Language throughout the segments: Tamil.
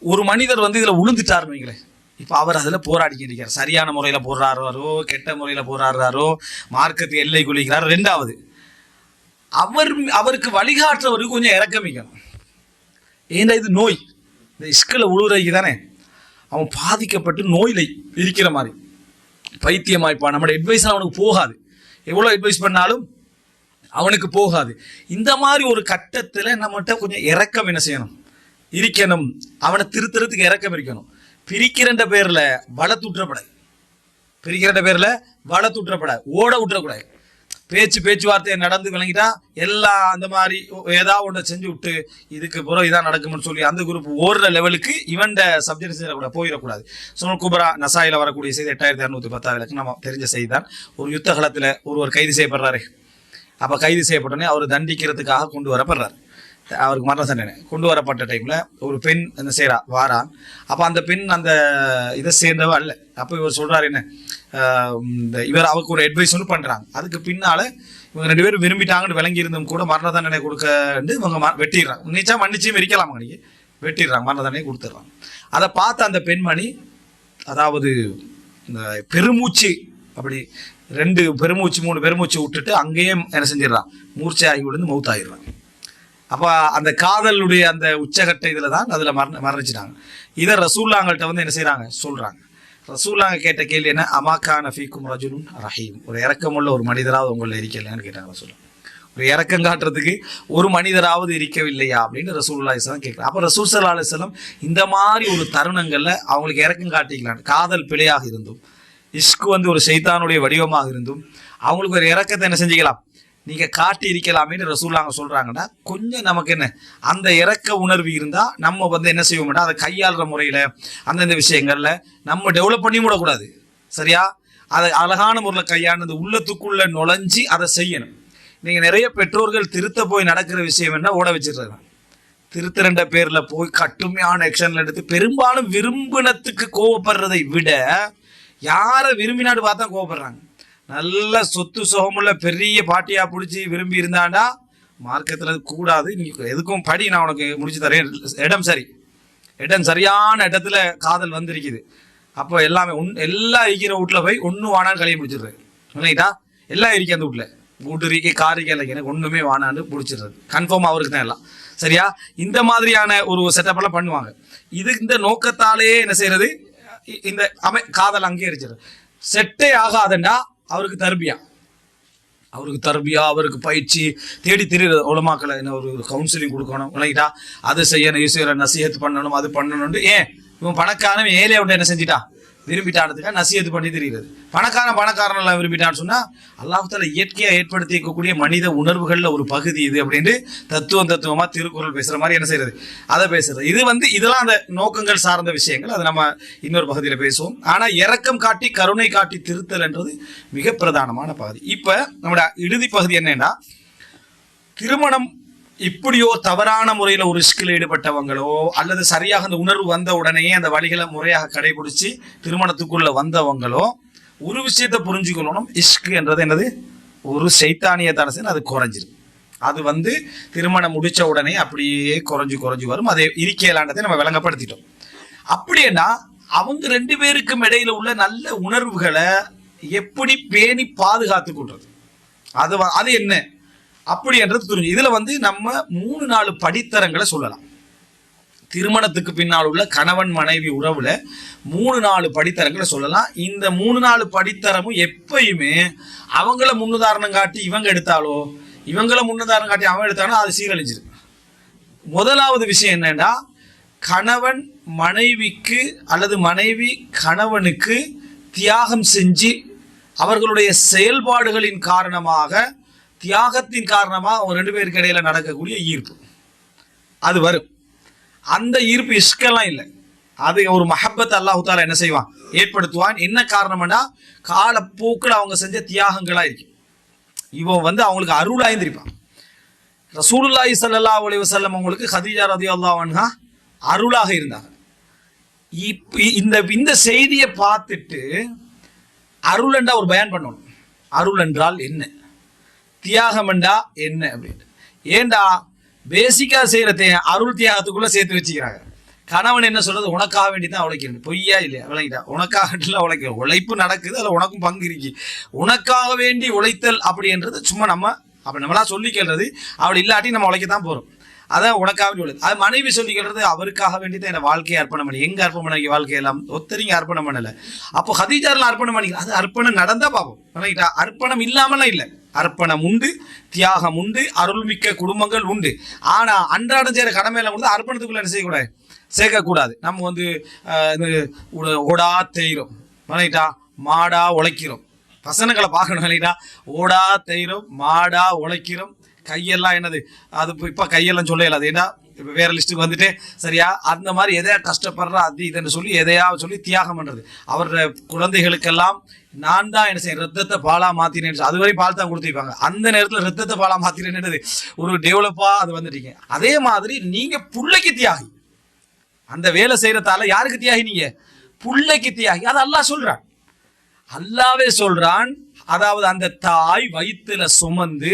ஒரு மனிதர் வந்து இதில் உளுந்துட்டாருன்னு வைங்களேன். இப்போ அவர் அதில் போராடிக்கிட்டு இருக்கார். சரியான முறையில் போராடுறாரோ கெட்ட முறையில் போராடுறாரோ மார்க்கத்தை எல்லை குளிக்கிறார். ரெண்டாவது, அவருக்கு வழிகாட்டுறவருக்கு கொஞ்சம் இறக்கமிக்கணும். ஏன்னா இது நோய், இந்த இஸ்கில் உழுவுறதுக்கு தானே அவன் பாதிக்கப்பட்டு நோயில் இருக்கிற மாதிரி பைத்தியமாய்ப்பான். நம்மளோட அட்வைஸ் அவனுக்கு போகாது, எவ்வளோ அட்வைஸ் பண்ணாலும் அவனுக்கு போகாது. இந்த மாதிரி ஒரு கட்டத்தில் நம்மகிட்ட கொஞ்சம் இறக்கம் என்ன செய்யணும், இருக்கணும். அவனை திருத்துறதுக்கு இறக்கம் இருக்கணும். பிரிக்கிறன்ற பேரில் வளர்த்துட்றப்படாது, பிரிக்கிறன்ற பேரில் வளர்த்துட்றப்படாது, ஓட விட்டுறக்கூடாது. பேச்சுவார்த்தையை நடந்து விளங்கிட்டா எல்லாம் அந்த மாதிரி ஏதாவது ஒன்றை செஞ்சு விட்டு இதுக்கு பிறகு இதான் நடக்கும்னு சொல்லி அந்த குரூப் ஓடுற லெவலுக்கு இவன்ட சப்ஜெக்ட் செய்யக்கூடாது, போயிடக்கூடாது. சுனல் குப்ரா நசாயில் வரக்கூடிய செய்தி 8610 நம்ம தெரிஞ்ச செய்தி தான். ஒரு யுத்த காலத்தில் ஒருவர் கைது செய்யப்படுறாரு. அப்போ கைது செய்யப்பட்டோடனே அவர் தண்டிக்கிறதுக்காக கொண்டு வரப்படுறாரு. அவருக்கு மரண தண்டனை கொண்டு வரப்பட்ட டைமில் ஒரு பெண் அந்த செய்கிறா வாரான். அப்போ அந்த பெண் அந்த இதை சேர்ந்தவ அல்ல. அப்போ இவர் சொல்கிறார் என்ன, இவர் அவருக்கு ஒரு அட்வைஸ் ஒன்று பண்ணுறாங்க. அதுக்கு பின்னால் இவங்க 2 பேரும் விரும்பிட்டாங்கன்னு விளங்கி இருந்தும் கூட மரண தண்டனை கொடுக்கண்டு இவங்க வெட்டிடுறாங்க. நிச்சா மன்னிச்சும் இருக்கலாம், மணிக்கு வெட்டிடுறாங்க, மரண தண்டனை கொடுத்துட்றாங்க. அதை பார்த்து அந்த பெண்மணி, அதாவது இந்த பெருமூச்சு, அப்படி 2 பெருமூச்சு 3 பெருமூச்சு விட்டுட்டு அங்கேயே என்ன செஞ்சிடறான், மூர்ச்சையாகி விழுந்து மௌத்தாயிடுறான். அப்போ அந்த காதலுடைய அந்த உச்சகட்ட இதில் தான் அதில் மரணிச்சிட்டாங்க. இதை ரசூல்லாங்கள்ட்ட வந்து என்ன செய்கிறாங்க, சொல்கிறாங்க. ரசூல்லாங்க கேட்ட கேள்வி என்ன, அமாக்கான ஃபீக்கும் ரஜுலுன் ரஹீம், ஒரு இறக்கமுள்ள ஒரு மனிதராவது உங்களில் இருக்கலையான்னு கேட்டாங்க ரசூல்லா. ஒரு இறக்கம் காட்டுறதுக்கு ஒரு மனிதராவது இருக்கவில்லையா அப்படின்னு ரசூலுல்லாஹி ஸல்லல்லாஹு அலைஹி வஸல்லம் கேட்குறாங்க. அப்போ ரசூல் ஸல்லல்லாஹு அலைஹி வஸல்லம் இந்த மாதிரி ஒரு தருணங்களில் அவங்களுக்கு இறக்கம் காட்டிக்கலாம். காதல் பிழையாக இருந்தும், இஷ்கு வந்து ஒரு ஷைத்தானுடைய வடிவமாக இருந்தும் அவங்களுக்கு ஒரு இறக்கத்தை என்ன செஞ்சுக்கலாம், நீங்கள் காட்டி இருக்கலாமேன்னு ரசூலுல்லாஹ் சொல்கிறாங்கன்னா, கொஞ்சம் நமக்கு என்ன அந்த இறக்க உணர்வு இருந்தால் நம்ம வந்து என்ன செய்வோம்னா அதை கையாளுற முறையில் அந்தந்த விஷயங்களில் நம்ம டெவலப் பண்ணி விடக்கூடாது. சரியா, அதை அழகான முறையில் கையாண்டு உள்ளத்துக்குள்ளே நுழைஞ்சி அதை செய்யணும். நீங்கள் நிறைய பெற்றோர்கள் திருத்த போய் நடக்கிற விஷயம் என்ன, ஓட வச்சிடுறது தான். திருத்திரண்ட பேரில் போய் கட்டுமையான ஆக்ஷனில் எடுத்து பெரும்பாலும் விரும்பினத்துக்கு கோவப்படுறதை விட யாரை விரும்பினாட்டு பார்த்தா கோவப்படுறாங்க. நல்ல சொத்து சுகமுள்ள பெரிய பாட்டியாக பிடிச்சி விரும்பி இருந்தாண்டா மார்க்கத்தில் கூடாது, நீ எதுக்கும் படி, நான் உனக்கு முடிச்சு தரேன், இடம் சரியான இடத்துல காதல் வந்திருக்குது. அப்போ எல்லாமே எல்லாம் இருக்கிற வீட்டில் போய் ஒன்றும் வானான்னு கலையை முடிச்சிடுறது. இல்லைட்டா, எல்லாம் இருக்கு அந்த வீட்டில், வீட்டு இருக்கே கார் இருக்கே, எனக்கு ஒன்றுமே வானான்னு பிடிச்சிடுறது. கன்ஃபார்ம் அவருக்கு தான் எல்லாம். சரியா, இந்த மாதிரியான ஒரு செட்டப்பெல்லாம் பண்ணுவாங்க. இந்த நோக்கத்தாலேயே என்ன செய்யறது, இந்த காதல் அங்கீகரிச்சிடுறது. செட்டே ஆகாதண்டா அவருக்கு தர்பியா, அவருக்கு பயிற்சி தேடி தெரியுது. உலமாக்களை என்ன ஒரு கவுன்சிலிங் கொடுக்கணும், இல்லைட்டா, அதை செய்யணும், நசிஹத் பண்ணணும், அது பண்ணணும்னு. ஏன் இவன் பணக்காரன் ஏழையை விட்டு என்ன செஞ்சிட்டான், விரும்பிட்டானதுக்காக நசிஹத் பண்ணி தெரிகிறது. பணக்காரன் எல்லாம் விரும்பிட்டான்னு சொன்னா அல்லாஹ் தஆலா இயற்கையாக ஏற்படுத்தி இருக்கக்கூடிய மனித உணர்வுகளில் ஒரு பகுதி இது அப்படின்னு தத்துவமா திருக்குறள் பேசுற மாதிரி என்ன செய்யறது, அதை பேசுறது. இது வந்து இதெல்லாம் அந்த நோக்கங்கள் சார்ந்த விஷயங்கள், அது நம்ம இன்னொரு பகுதியில் பேசுவோம். ஆனால் இரக்கம் காட்டி கருணை காட்டி திருத்தல் என்றது மிக பிரதானமான பகுதி. இப்போ நம்மளோட இறுதி பகுதி என்னன்னா, திருமணம் இப்படியோ தவறான முறையில் ஒரு ரிஸ்கில் ஈடுபட்டவங்களோ அல்லது சரியாக அந்த உணர்வு வந்த உடனே அந்த வழிகளை முறையாக கடைபிடிச்சி திருமணத்துக்குள்ள வந்தவங்களோ ஒரு விஷயத்தை புரிஞ்சுக்கணும், இஷ்கு என்றது என்னது, ஒரு சைத்தானிய தரசன், அது குறைஞ்சிரும். அது வந்து திருமணம் முடிச்ச உடனே அப்படியே குறைஞ்சு வரும். அதை இருக்கையிலாண்டதை நம்ம விளங்கப்படுத்திட்டோம். அப்படின்னா அவங்க 2 பேருக்கும் இடையில உள்ள நல்ல உணர்வுகளை எப்படி பேணி பாதுகாத்து கொள்றது, அது என்ன அப்படி என்றது புரிஞ்சு. இதுல வந்து நம்ம 3-4 படித்தரங்களை சொல்லலாம். திருமணத்துக்கு பின்னால் உள்ள கணவன் மனைவி உறவுல 3-4 படித்தரங்களை சொல்லலாம். இந்த 3-4 படித்தரமும் எப்பயுமே அவங்கள முன்னுதாரணம் காட்டி இவங்க எடுத்தாலோ, இவங்கள முன்னுதாரணம் காட்டி அவன் எடுத்தாலும் அது சீரழிஞ்சிருக்கு. முதலாவது விஷயம் என்னன்னா, கணவன் மனைவிக்கு அல்லது மனைவி கணவனுக்கு தியாகம் செஞ்சு அவர்களுடைய செயல்பாடுகளின் காரணமாக, தியாகத்தின் காரணமாக அவங்க 2 பேருக்கு இடையில நடக்கக்கூடிய ஈர்ப்பு அது வரும். அந்த ஈர்ப்பு இஷ்கெல்லாம் இல்லை, அது ஒரு மஹப்பத் அல்லாஹ் தஆலா என்ன செய்வான், ஏற்படுத்துவான். என்ன காரணம்னா, காலப்போக்கில் அவங்க செஞ்ச தியாகங்களா இருக்கு. இவன் வந்து அவங்களுக்கு அருளாயிருந்திருப்பான். ரசூலுல்லாஹி ஸல்லல்லாஹு அலைஹி வஸல்லம் அவங்களுக்கு ஹதீஜா ரலியல்லாஹு அன்ஹா அருளாக இருந்தாங்க. இந்த செய்தியை பார்த்துட்டு அருள் என்றா ஒரு பயான் பண்ணணும். அருள் என்றால் என்ன, தியாகம் என்றா என்ன அப்படின்னு. ஏண்டா பேசிக்கா செய்யறத அருள் தியாகத்துக்குள்ள சேர்த்து வச்சுக்கிறாங்க. கணவன் என்ன சொல்றது, உனக்காக வேண்டி தான் உழைக்கணும். பொய்யா இல்லையா? விளங்கிட்டா? உனக்காக உழைக்க உழைப்பு நடக்குது, அதில் உனக்கும் பங்கு இருக்கு. உனக்காக வேண்டி உழைத்தல் அப்படின்றது சும்மா நம்ம அப்படி நம்மளா சொல்லி கேள்றது. அப்படி இல்லாட்டி நம்ம உழைக்கத்தான் போறோம். அதான் உனக்காக வேண்டி உழைது. அது மனைவி சொல்லி கேள்றது, அவருக்காக வேண்டி தான் என் வாழ்க்கையை அர்ப்பணம் பண்ணி. எங்க அர்ப்பணம் பண்ணி வாழ்க்கையெல்லாம் ஒத்தரிங்க அர்ப்பணம் பண்ணல. அப்போ ஹதீஜாரெல்லாம் அர்ப்பணம் பண்ணிக்கலாம். அது அர்ப்பணம் நடந்தா பார்ப்போம். விளங்கிட்டா? அர்ப்பணம் இல்லாமலாம் இல்லை. அர்ப்பணம் உண்டு, தியாகம் உண்டு, அருள்மிக்க குடும்பங்கள் உண்டு. ஆனா அன்றாடம் செய்யற கடமையில வந்து அர்ப்பணத்துக்குள்ள என்ன செய்யக்கூடாது, சேர்க்கக்கூடாது. நம்ம வந்து ஓடா தேயிறோம், விளங்கிட்டா? மாடா உழைக்கிறோம். வசனங்களை பார்க்கணும். விளங்கிட்டா? ஓடா தேயிறோம், மாடா உழைக்கிறோம். கையெல்லாம் என்னது, அது இப்போ கையெல்லாம் சொல்ல இயலாது. ஏன்னா இப்போ வேற லிஸ்ட்டுக்கு வந்துட்டு சரியா, அந்த மாதிரி எதையா கஷ்டப்படுறா அது இதுன்னு சொல்லி எதையா சொல்லி தியாகம் பண்ணுறது. அவரோட குழந்தைகளுக்கெல்லாம் நான் தான் என்ன செய்ய ரத்தத்தை பாலா மாத்தினேன், அதுவரை பால் தான் கொடுத்துருப்பாங்க. அந்த நேரத்தில் ரத்தத்தை பாலா மாத்தினேன்றது ஒரு டெவலப்பா அது வந்துட்டீங்க. அதே மாதிரி நீங்க புள்ளைக்கு தியாகி. அந்த வேலை செய்யறதால யாருக்கு தியாகி? நீங்க புள்ளைக்கு தியாகி. அது அல்லாஹ் சொல்றான். அல்லாவே சொல்றான். அதாவது அந்த தாய் வயிற்றுல சுமந்து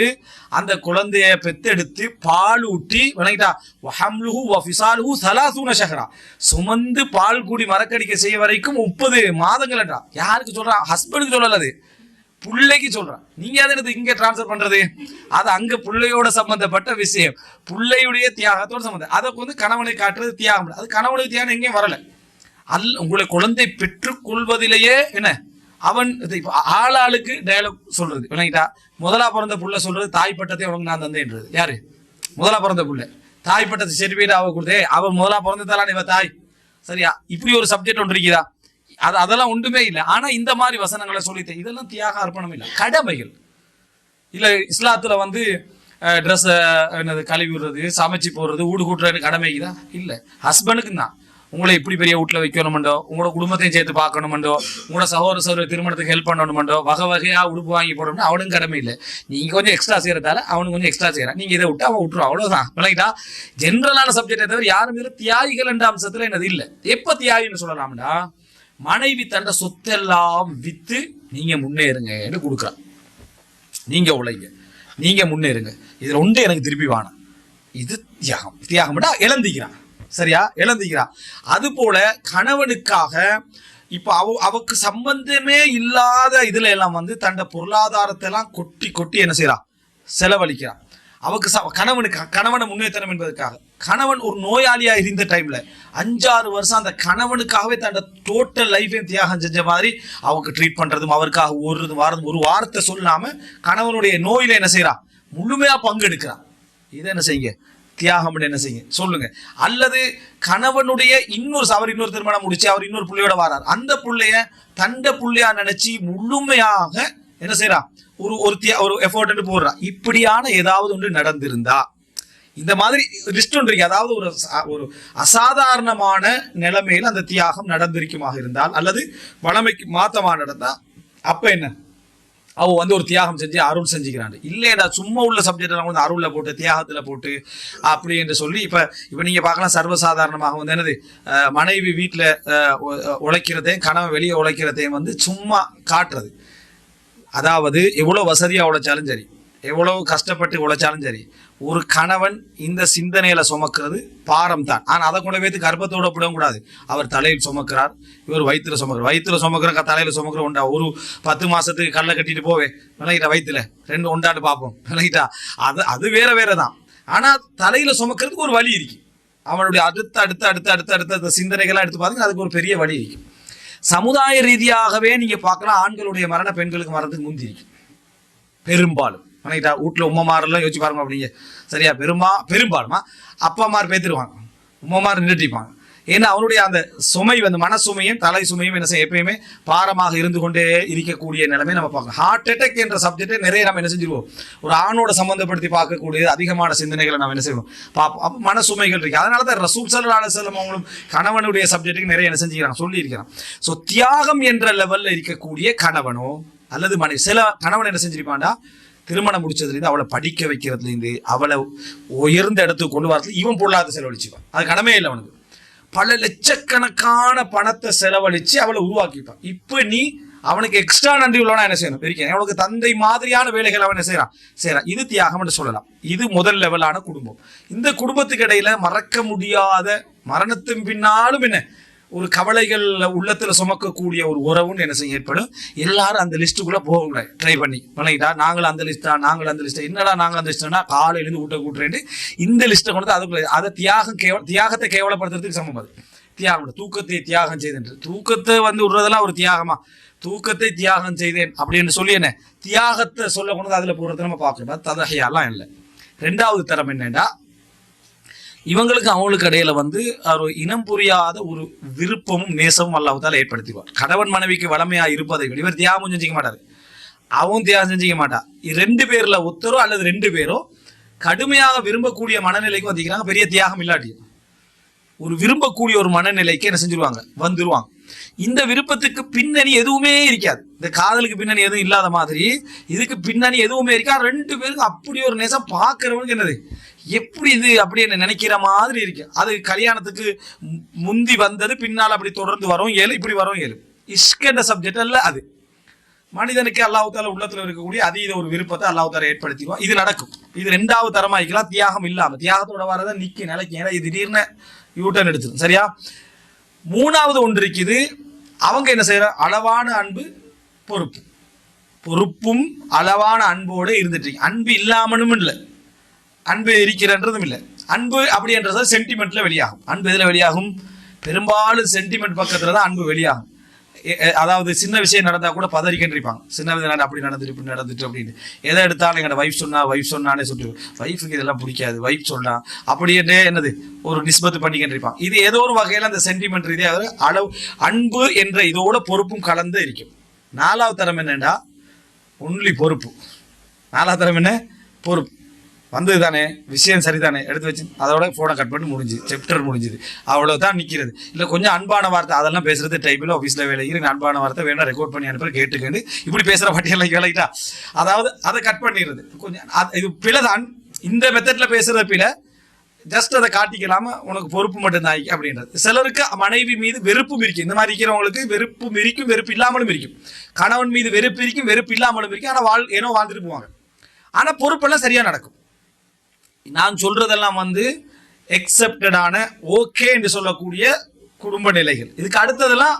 அந்த குழந்தைய பெத்தெடுத்து பால் ஊட்டி விளங்கிட்டா, சுமந்து பால் கூடி மரக்கடிக்க செய்ய வரைக்கும் 30 மாதங்கள் என்றா. யாருக்கு சொல்றான்? ஹஸ்பண்டுக்கு சொல்லல, அது பிள்ளைக்கு சொல்றான். நீங்க அதை இங்க டிரான்ஸ்பர் பண்றது, அது அங்க பிள்ளையோட சம்பந்தப்பட்ட விஷயம், பிள்ளையுடைய தியாகத்தோட சம்பந்தம். அதை வந்து கணவனை காட்டுறது தியாகம். அது கணவனுக்கு தியாகம் எங்கேயும் வரல. உங்களை குழந்தை பெற்றுக் கொள்வதிலேயே என்ன அவன் ஆளாளுக்கு டயலாக் சொல்றது. விளங்கிட்டா? முதலா பிறந்த புள்ள சொல்றது தாய் பட்டத்தை உனக்கு நான் தந்தேன்றது. யாரு? முதலா பிறந்த புள்ள தாய் பட்டத்தை சர்டிஃபிகேட் அவ கொடுத்தே, அவன் முதலா பிறந்ததால இவ தாய். சரியா? இப்படி ஒரு சப்ஜெக்ட் ஒன்று இருக்குதா? அதெல்லாம் ஒன்றுமே இல்லை. ஆனா இந்த மாதிரி வசனங்களை சொல்லித்தேன். இதெல்லாம் தியாக அர்ப்பணம் இல்லை, கடமைகள். இல்ல இஸ்லாத்துல வந்து ட்ரெஸ் என்னது கழுவி விடுறது, சமைச்சு போடுறது, வீடு கூட்டுறது கடமைக்குதான் இல்லை. ஹஸ்பண்டுக்கு தான். உங்களை இப்படி பெரிய வீட்டில் வைக்கணுமெண்டோ, உங்களோட குடும்பத்தையும் சேர்த்து பார்க்கணுமெண்டோ, உங்களோட சகோதர திருமணத்துக்கு ஹெல்ப் பண்ணணுமெண்டோ, வகை வகையாக உடுப்பு வாங்கி போடணும்னு அவனுக்கு கடமை இல்லை. நீங்கள் கொஞ்சம் எக்ஸ்ட்ரா செய்யறதால அவனுக்கு கொஞ்சம் எக்ஸ்ட்ரா செய்யறான். நீங்கள் இதை விட்டு அவன் விட்டுரும், அவ்வளோதான். விளங்கிட்டா? ஜென்ரலான சப்ஜெக்டை தவிர யாரும் இதில் தியாகிகள் என்ற அம்சத்தில் என்னது இல்லை. எப்போ தியாகின்னு சொல்லலாம்டா, மனைவி தண்ட சொத்தெல்லாம் விற்று நீங்கள் முன்னேறுங்க கொடுக்குறான். நீங்கள் உழைங்க, நீங்கள் முன்னேறுங்க, இதில் ஒன்று எனக்கு திருப்பி வேணாம். இது தியாகம். தியாகம்டா இழந்திக்கிறான். சரியா? இழந்துகிறான். அது போல கணவனுக்காக இப்ப அவக்கு சம்பந்தமே இல்லாத இதுல எல்லாம் வந்து தன்னை பொருளாதாரத்தை எல்லாம் கொட்டி கொட்டி என்ன செய்யறான், செலவழிக்கிறான். அவக்கு கணவனை முன்னேற்றணும் என்பதற்காக. கணவன் ஒரு நோயாளியா இருந்த டைம்ல 5-6 வருஷம் அந்த கணவனுக்காகவே தன் டோட்டல் லைஃபையும் தியாகம் செஞ்ச மாதிரி அவருக்கு ட்ரீட் பண்றதும், அவருக்காக ஒரு வாரத்தை சொல்லாம கணவனுடைய நோயில என்ன செய்யறான், முழுமையா பங்கெடுக்கிறான். இதை என்ன செய்யுங்க, தியாகம் என்ன செய்யுங்க சொல்லுங்க. அல்லது கணவனுடைய இன்னொரு திருமணம் முடிச்சு அவர் இன்னொரு புள்ளையோட வரார், அந்த புள்ளைய தண்ட புள்ளையா நினைச்சு முழுமையாக என்ன செய்யறான், ஒரு எஃபோர்ட் போடுறான். இப்படியான ஏதாவது ஒன்று நடந்திருந்தா இந்த மாதிரி லிஸ்ட் ஒன்று இருக்கு. அதாவது ஒரு அசாதாரணமான நிலைமையில் அந்த தியாகம் நடந்திருக்குமாக இருந்தால், அல்லது வளமைக்கு மாத்தமாக நடந்தா, அப்ப என்ன அவ வந்து ஒரு தியாகம் செஞ்சு அருள் செஞ்சுக்கிறான். இல்லையடா சும்மா உள்ள சப்ஜெக்ட் எல்லாம் வந்து அருள்ல போட்டு தியாகத்துல போட்டு அப்படி என்று சொல்லி இப்ப நீங்க பார்க்கலாம், சர்வசாதாரணமாக வந்து என்னது, மனைவி வீட்டுல உழைக்கிறதையும் கணவன் வெளியே உழைக்கிறதையும் வந்து சும்மா காட்டுறது. அதாவது எவ்வளவு வசதியா உழைச்சாலும் சரி, எவ்வளவு கஷ்டப்பட்டு உழைச்சாலும் சரி, ஒரு கணவன் இந்த சிந்தனையில சுமக்கிறது பாரம் தான். ஆனா அதை கொண்டு வைத்து கர்ப்பத்தோட விடவும் கூடாது. அவர் தலையில் சுமக்கிறார், இவர் வயிற்றுல சுமக்கிற தலையில சுமக்கிற உண்டா. ஒரு 10 மாசத்துக்கு கல்லை கட்டிட்டு போவே விளங்கிட்டா, வயிற்றுல 2 ஒண்டாட்டு பார்ப்போம் விளங்கிட்டா. அது வேறதான். ஆனா தலையில சுமக்கிறதுக்கு ஒரு வழி இருக்கு. அவனுடைய அடுத்த சிந்தனைகள்லாம் எடுத்து பார்த்தீங்கன்னா அதுக்கு ஒரு பெரிய வழி இருக்கு. சமுதாய ரீதியாகவே நீங்க பார்க்கலாம், ஆண்களுடைய மரணம் பெண்களுக்கு மரணத்துக்கு முந்தி இருக்கு பெரும்பாலும். வணங்கிட்டா? வீட்டில் உம்மமாரெல்லாம் யோசிச்சு பாருங்க அப்படிங்க. சரியா? பெரும்பாலுமா அப்பா அம்மார் பேத்துருவாங்க, உம்மமார் நின்றுட்டிப்பாங்க. ஏன்னா அவனுடைய அந்த சுமை வந்து மன சுமையும் தலை சுமையும் என்ன செய்ய எப்பயுமே பாரமாக இருந்து கொண்டே இருக்கக்கூடிய நிலைமை நம்ம பார்க்கலாம். ஹார்ட் அட்டாக் என்ற சப்ஜெக்டை நிறைய நம்ம என்ன செஞ்சிருவோம், ஒரு ஆணோட சம்பந்தப்படுத்தி பார்க்கக்கூடிய அதிகமான சிந்தனைகளை நம்ம என்ன செய்வோம் பார்ப்போம். அப்போ மன சுமைகள் இருக்கு. அதனால தான் ரசூல் ஸல்லல்லாஹு அலைஹி வஸல்லம் அவங்களும் கணவனுடைய சப்ஜெக்டுக்கு நிறைய என்ன செஞ்சுக்கிறாங்க, சொல்லியிருக்கிறான். ஸோ தியாகம் என்ற லெவலில் இருக்கக்கூடிய கணவனோ அல்லது மனைவி, சில கணவன் என்ன செஞ்சிருப்பான்டா, திருமணம் முடிச்சதுலேருந்து அவளை படிக்க வைக்கிறதுலேருந்து அவளை உயர்ந்த இடத்துக்கு கொண்டு வரதுல இவன் பொருளாதார செலவழிச்சுப்பான். அது கடமே இல்லை அவனுக்கு. பல லட்சக்கணக்கான பணத்தை செலவழிச்சு அவளை உருவாக்கிப்பான். இப்போ நீ அவனுக்கு எக்ஸ்ட்ரா நன்றி உள்ளவனா என்ன செய்யணும் இருக்கேன். அவனுக்கு தந்தை மாதிரியான வேலைகள் அவன் என்ன செய்யறான். இது தியாகம் என்று சொல்லலாம். இது முதல் லெவலான குடும்பம். இந்த குடும்பத்துக்கு இடையில மறக்க முடியாத மரணத்தின் பின்னாலும் என்ன ஒரு கவலைகள் உள்ளத்துல சுமக்கக்கூடிய ஒரு உறவுன்னு என்ன செய்ய ஏற்படும். எல்லாரும் அந்த லிஸ்ட்டுக்குள்ள போக ட்ரை பண்ணி பண்ணிக்கிட்டா நாங்களும் அந்த லிஸ்டா என்னடா நாங்கள் அந்த லிஸ்ட்னா காலையிலேருந்து கூட்டுறேன் இந்த லிஸ்ட்டை கொண்டு அதுக்குள்ள அதை தியாகத்தை கேவலப்படுத்துறதுக்கு சமம். அது தியாகம். தூக்கத்தை தியாகம் செய்தேன். தூக்கத்தை விடுறதெல்லாம் ஒரு தியாகமா? தூக்கத்தை தியாகம் செய்தேன் அப்படின்னு சொல்லி என்ன தியாகத்தை சொல்ல கொண்டு அதுல போடுறத நம்ம பார்க்கணும். ததகையெல்லாம் இல்லை. ரெண்டாவது தரம் என்னன்னா இவங்களுக்கு அவங்களுக்கு இடையில ஒரு இனம் புரியாத ஒரு விருப்பமும் நேசமும் அல்லாஹ்வுத்தாலா ஏற்படுத்திடுவார். கணவன் மனைவிக்கு வளமையா இருப்பதை விட இவர் தியாகம் செஞ்சிக்க மாட்டாரு, அவன் தியாகம் செஞ்சிக்க மாட்டா. 2 பேர்ல ஒருத்தரோ அல்லது 2 பேரோ கடுமையாக விரும்பக்கூடிய மனநிலைக்கு வந்திக்கிறாங்க. பெரிய தியாகம் இல்லாட்டி ஒரு விரும்பக்கூடிய ஒரு மனநிலைக்கு என்ன செஞ்சிருவாங்க வந்துருவாங்க. இந்த விருப்பத்துக்கு பின்னணி எதுவுமே இருக்காது. இந்த காதலுக்கு பின்னணி எதுவும் இல்லாத மாதிரி இதுக்கு பின்னணி எதுவுமே இருக்கா. 2 பேருக்கு அப்படி ஒரு நேசம் பார்க்கறவனுக்கு என்னது எப்படி இது அப்படி என்ன நினைக்கிற மாதிரி இருக்கு. அது கல்யாணத்துக்கு முந்தி வந்தது, பின்னால் அப்படி தொடர்ந்து வரும் இப்படி வரும் இஷ்க் என்ற சப்ஜெக்ட் அல்ல. அது மனிதனுக்கு அல்லாஹ்வுத்தாலா உள்ளத்துல இருக்கக்கூடிய அதீத ஒரு விருப்பத்தை அல்லாஹ்வுத்தாலா ஏற்படுத்திடுவான். இது நடக்கும். இது 2வது தரமாய்க்கலாம். தியாகம் இல்லாம தியாகத்தோட வரதான் நிக்க நிலைக்கு. ஏன்னா இது திடீர்னு யூட்டன் எடுத்துரும். சரியா? 3வது ஒன்று இருக்குது. அவங்க என்ன செய்யற அளவான அன்பு பொறுப்பும் அளவான அன்போடு இருந்துட்டு இருக்கு. அன்பு இல்லாமலும் இல்லை, அன்பு இருக்கிறன்றதும் இல்லை. அன்பு அப்படின்றது சென்டிமெண்ட்ல வெளியாகும். அன்பு எதுல வெளியாகும்? பெரும்பாலும் சென்டிமெண்ட் பக்கத்துல தான் அன்பு வெளியாகும். அதாவது சின்ன விஷயம் நடந்தா கூட பதறிக்கின்றிருப்பாங்க. சின்ன விஷயம் அப்படி நடந்துட்டு இப்படி நடந்துட்டு அப்படின்னு எதை எடுத்தாலும் எங்களோட வைஃப் சொன்னானே சொல்லிட்டு வைஃபுக்கு இதெல்லாம் பிடிக்காது, வைஃப் சொன்னா அப்படியே என்னது ஒரு நிஸ்பத்து பண்ணிக்கின்றிருப்பாங்க. இது ஏதோ ஒரு வகையில் அந்த சென்டிமெண்ட் ரீதியாக அளவு அன்பு என்ற இதோட பொறுப்பும் கலந்து இருக்கும். 4வது தரம் என்னன்னா ஒன்லி பொறுப்பு. 4வது தரம் என்ன? பொறுப்பு. வந்தது தானே, விஷயம் சரிதானே, எடுத்து வச்சு அதோட ஃபோனை கட் பண்ணி முடிஞ்சு சாப்டர் முடிஞ்சுது. அவ்வளோதான் நிற்கிறது. இல்லை கொஞ்சம் அன்பான வார்த்தை அதெல்லாம் பேசுறது டைப்பில் ஆஃபீஸில் வேலைக்கு அன்பான வார்த்தை வேணா ரெக்கார்ட் பண்ணி அனுப்பி கேட்டுக்கண்டு இப்படி பேசுகிற பாட்டியெல்லாம் வேலைக்கிட்டா அதாவது அதை கட் பண்ணிடுறது. கொஞ்சம் இது பிழைதான். இந்த மெத்தடில் பேசுகிற பிழை. ஜஸ்ட் அதை காட்டிக்கலாம உனக்கு பொறுப்பு மட்டும்தான் அப்படின்றது. சிலருக்கு மனைவி மீது வெறுப்பும் இருக்கும். இந்த மாதிரி இருக்கிறவங்களுக்கு வெறுப்பும் இருக்கும், வெறுப்பு இல்லாமலும் இருக்கும். கணவன் மீது வெறுப்பு இருக்கும், வெறுப்பு இல்லாமலும் இருக்கும். ஆனால் ஏனோ வாழ்ந்துட்டு போவாங்க. ஆனால் பொறுப்பெல்லாம் சரியாக நடக்கும். நான் சொல்றதெல்லாம் எக்ஸெப்டடான ஓகே என்று சொல்லக்கூடிய குடும்ப நிலைகள். இதுக்கு அடுத்ததெல்லாம்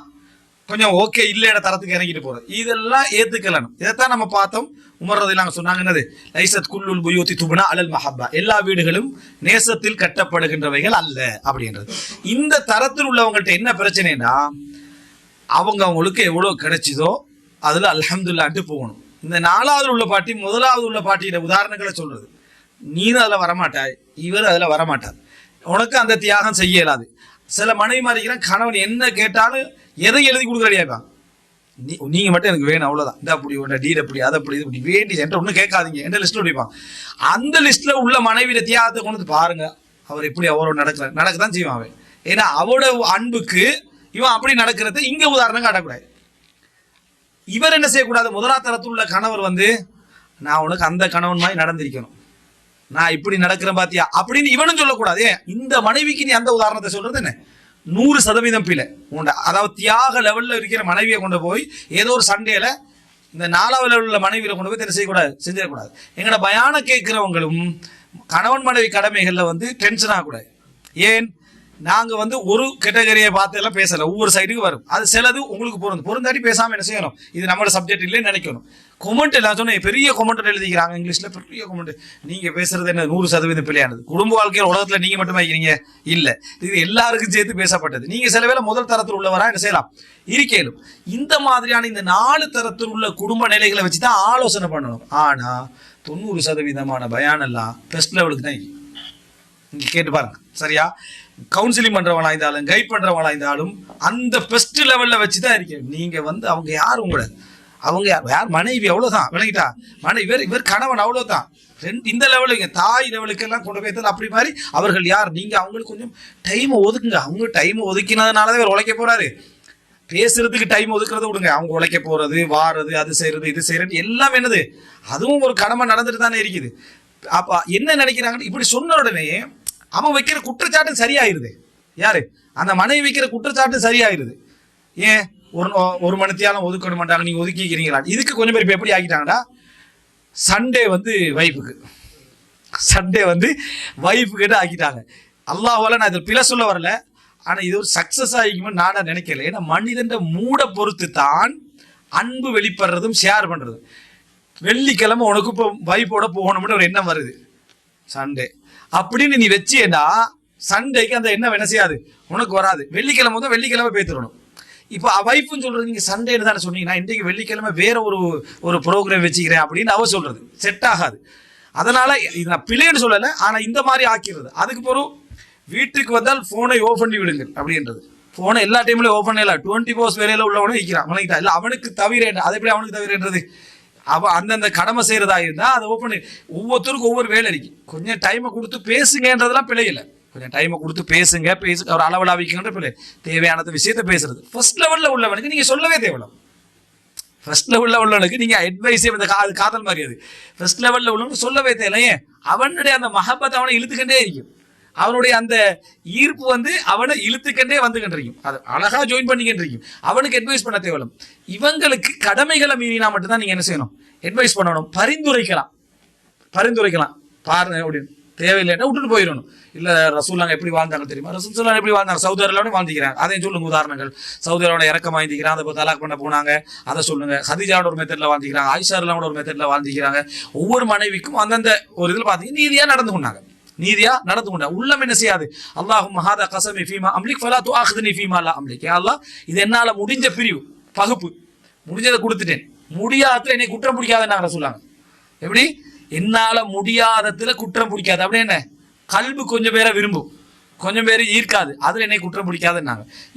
கொஞ்சம் ஓகே இல்லைட தரத்துக்கு இறங்கிட்டு போறது. இதெல்லாம் ஏத்துக்கலாம். இதைத்தான் நம்ம பார்த்தோம். உமர் ரலியல்லாஹு சொன்னாங்க என்னது லைசத் குல்லுல் புயூத்தி துப்னா அலல் மஹப்பா. எல்லா வீடுகளும் நேசத்தில் கட்டப்படுகின்றவைகள் அல்ல அப்படின்றது. இந்த தரத்தில் உள்ளவங்கள்ட்ட என்ன பிரச்சனைனா அவங்களுக்கு எவ்வளவு கிடைச்சதோ அதுல அல்ஹம்துலில்லாஹ்ட்டு போகணும். இந்த 4வது உள்ள பாட்டி 1வது உள்ள பாட்டியோட உதாரணங்களை சொல்றது. நீனும் அதில் வரமாட்டாய், இவர் அதில் வரமாட்டார். உனக்கு அந்த தியாகம் செய்ய இயலாது. சில மனைவி மாறிக்கிறேன் கணவன் என்ன கேட்டாலும் எதை எழுதி கொடுக்குறடியாப்பா, நீங்க மட்டும் எனக்கு வேணும் அவ்வளவுதான், இந்த அப்படி ஒன்று டீட் அப்படி அதை அப்படி இது இப்படி வேண்டி என்ற ஒன்றும் கேட்காதீங்க என்ற லிஸ்ட்ல வைப்பான். அந்த லிஸ்ட்ல உள்ள மனைவியில தியாகத்தை கொண்டு பாருங்க. அவர் எப்படி அவரோட நடக்கதான் செய்வான் அவன். ஏன்னா அவரோட அன்புக்கு இவன் அப்படி நடக்கிறத இங்க உதாரணம் காட்டக்கூடாது. இவர் என்ன செய்யக்கூடாது? 1வது தரத்தில் உள்ள கணவர் நான் உனக்கு அந்த கணவன் மாதிரி நடந்திருக்கணும், நான் இப்படி நடக்கிறேன் பாத்தியா அப்படின்னு இவனும் சொல்லக்கூடாது. இந்த மனைவிக்கு நீ அந்த உதாரணத்தை சொல்றது என்ன 100% பிள்ளை உண்ட. அதாவது தியாக லெவல்ல இருக்கிற மனைவியை கொண்டு போய் ஏதோ ஒரு சண்டேல இந்த 4வது லெவலில் உள்ள மனைவியை கொண்டு போய் தெரிய செய்யக்கூடாது, செஞ்சிடக்கூடாது. எங்களோட பயான கேட்கிறவங்களும் கணவன் மனைவி கடமைகள்ல டென்ஷன் ஆகக்கூடாது. ஏன் நாங்க ஒரு கேட்டகரியை பார்த்து எல்லாம் பேசல, ஒவ்வொரு சைடுக்கு வரும். அது சிலது உங்களுக்கு பொருந்தாடி பேசாம என்ன செய்யணும், இது நம்மளோட சப்ஜெக்ட் இல்லைன்னு நினைக்கணும். கொமெண்ட் எல்லாம் சொன்ன பெரிய கொமெண்ட் எழுதிக்கிறாங்க இங்கிலீஷ்ல, பெரிய கொமெண்ட். நீங்க பேசுறது என்ன 100% பிள்ளையானது. குடும்ப வாழ்க்கையில் உலகத்துல நீங்க மட்டுமே இருக்கிறீங்க இல்ல, இது எல்லாருக்கும் சேர்த்து பேசப்பட்டது. நீங்க சில வேளை முதல் தரத்தில் உள்ளவரா என்ன செய்யலாம் இருக்கேனும். இந்த மாதிரியான இந்த 4 தரத்தில் உள்ள குடும்ப நிலைகளை வச்சுதான் ஆலோசனை பண்ணணும். ஆனா 90% பயானெல்லாம் பெஸ்ட் லெவலுக்கு தான் நீங்க கேட்டு பாருங்க. சரியா? கவுன்சிலிங் பண்றவங்களா இருந்தாலும் கைட் பண்றவங்களா இருந்தாலும் அந்த பெஸ்ட் லெவல்ல வச்சுதான் இருக்கேன். நீங்க அவங்க யார் உங்களோட அவங்க யார் மனைவி அவ்வளவுதான், விளங்கிட்டா? மனைவி இவர் கணவன் அவ்வளவுதான். இந்த லெவலுக்கு தாய் லெவலுக்கு எல்லாம் கொண்டு போய் அப்படி மாதிரி அவர்கள் யார், நீங்க அவங்களுக்கு கொஞ்சம் டைம் ஒதுக்குங்க. அவங்க டைம் ஒதுக்கினதுனாலதான் இவர் உழைக்க போறாரு. பேசுறதுக்கு டைம் ஒதுக்குறத விடுங்க, அவங்க உழைக்க போறது வாரது அது செய்யறது இது செய்யறது எல்லாம் என்னது அதுவும் ஒரு கடமை நடந்துட்டு தானே இருக்குது. அப்ப என்ன நினைக்கிறாங்க, இப்படி சொன்ன உடனே அவன் வைக்கிற குற்றச்சாட்டு சரியாயிருது. யாரு? அந்த மனைவி வைக்கிற குற்றச்சாட்டு சரியாயிருது. ஏன் ஒரு ஒரு மணித்தியாலும் ஒதுக்க மாட்டாங்க, நீங்க ஒதுக்கிக்கிறீங்களா? இதுக்கு கொஞ்சம் பேர் இப்போ எப்படி ஆக்கிட்டாங்கன்னா, சண்டே வந்து வைஃபுக்கு, சண்டே வந்து வைஃபு கிட்ட ஆக்கிட்டாங்க. அல்லாஹ்வால நான் இதில் பிழை சொல்ல வரல, ஆனால் இது ஒரு சக்ஸஸ் ஆகிக்குமே நான் நினைக்கல. ஏன்னா மனிதன் மூட பொறுத்து தான் அன்பு வெளிப்படுறதும் ஷேர் பண்ணுறதும். வெள்ளிக்கிழமை உனக்கு இப்போ வைஃபோட போகணும்னு ஒரு எண்ணம் வருது, சண்டே அப்படின்னு நீ வச்சியேன்னா சண்டேக்கு அந்த எண்ணம் என்ன செய்யாது, உனக்கு வராது. வெள்ளிக்கிழமை தான் வெள்ளிக்கிழமை பேத்துடணும். இப்போ வைஃப்னு சொல்றது நீங்க சண்டேன்னு தானே சொன்னீங்க, நான் இன்றைக்கு வெள்ளிக்கிழமை வேற ஒரு ப்ரோக்ராம் வச்சுக்கிறேன் அப்படின்னு அவ சொல்றது செட் ஆகாது. அதனால இது நான் பிள்ளைன்னு சொல்லலை, ஆனா இந்த மாதிரி ஆக்கிறது. அதுக்கு பிறகு வீட்டுக்கு வந்தால் போனை ஓபன் பண்ணி விடுங்கள் அப்படின்றது. போனை எல்லா டைம்லயும் ஓபன் பண்ணல, 24 hours வேலையில உள்ளவனும் வைக்கிறான், அவனுக்கு இல்லை அவனுக்கு தவிர. அது எப்படி அவனுக்கு தவிரன்றது? அவன் அந்தந்த கடமை செய்யறதா இருந்தா அதை ஓப்பன். ஒவ்வொருத்தருக்கும் ஒவ்வொரு வேலை இருக்கு. கொஞ்சம் டைமை கொடுத்து பேசுங்கன்றதெல்லாம் பிழை இல்லை. கொஞ்சம் டைமை கொடுத்து பேசுங்க, ஒரு அளவலா வைக்கின்ற பிள்ளை. தேவையான விஷயத்த பேசுறது ஃபர்ஸ்ட் லெவல்ல உள்ளவனுக்கு நீங்க சொல்லவே தேவையில்லை. ஃபர்ஸ்ட் லெவல்ல உள்ளவனுக்கு நீங்க அட்வைஸே காதல் மாதிரி. அது ஃபர்ஸ்ட் லெவல்ல உள்ளவனுக்கு சொல்லவே தேவையில்லையே. அவனுடைய அந்த மஹப்பத் அவனை இழுத்துக்கிட்டே இருக்கும். அவனுடைய அந்த ஈர்ப்பு வந்து அவனை இழுத்துக்கண்டே வந்துகின்றிருக்கும். அது அழகா ஜாயின் பண்ணிக்கின்றிருக்கும். அவனுக்கு அட்வைஸ் பண்ண தேவையில்லை. இவங்களுக்கு கடமைகளை மீறினா மட்டும்தான் நீங்க என்ன செய்யணும், அட்வைஸ் பண்ணணும். பரிந்துரைக்கலாம் பாருங்க அப்படின்னு. தேவையில்லைன்னா விட்டுட்டு போயிடணும். இல்ல ரசூலுல்லாஹ் எப்படி வாழ்ந்தாங்க தெரியுமா? ரசூலுல்லாஹ் எப்படி வாழ்ந்தாங்க? சவுதி அரேபியாவில் வாழ்ந்துக்கிறாங்க, அதையும் சொல்லுங்க உதாரணங்கள். சவுதி அரேபியாவில் இறக்கம் வாங்கிக்கிறாங்க, அதை தலாக் பண்ண போனாங்க, அதை சொல்லுங்க. ஹதீஜாவோட ஒரு மெத்தட்ல வாழ்ந்துக்கிறாங்க, ஆயிஷா ரலியல்லாஹு ஒரு மெத்தட்ல வாழ்ந்துக்கிறாங்க. ஒவ்வொரு மனைவிக்கும் அந்தந்த ஒரு இதில் பார்த்தீங்கன்னா நீதியா நடந்து கொண்டாங்க. உள்ளம் என்ன செய்யாது, அல்லாஹும்ம ஹாதா கஸமி ஃபீமா அம்லிக் ஃபலா துஆഖிதுனி ஃபீமா லா அம்லிக். யா அல்லாஹ், இது என்னால முடிஞ்ச பிரிவு பகுப்பு, முடிஞ்சதை கொடுத்துட்டேன், முடியாததுல என்னை குற்றம் பிடிக்காதுன்னு சொல்லுவாங்க. எப்படி? என்னால முடியாததுல குற்றம் பிடிக்காது. அப்படி என்ன, கல்பு கொஞ்சம் பேரை விரும்பும், கொஞ்சம் பேரை ஈர்க்காது, அதுல என்னை குற்றம் பிடிக்காதுன்னாங்க.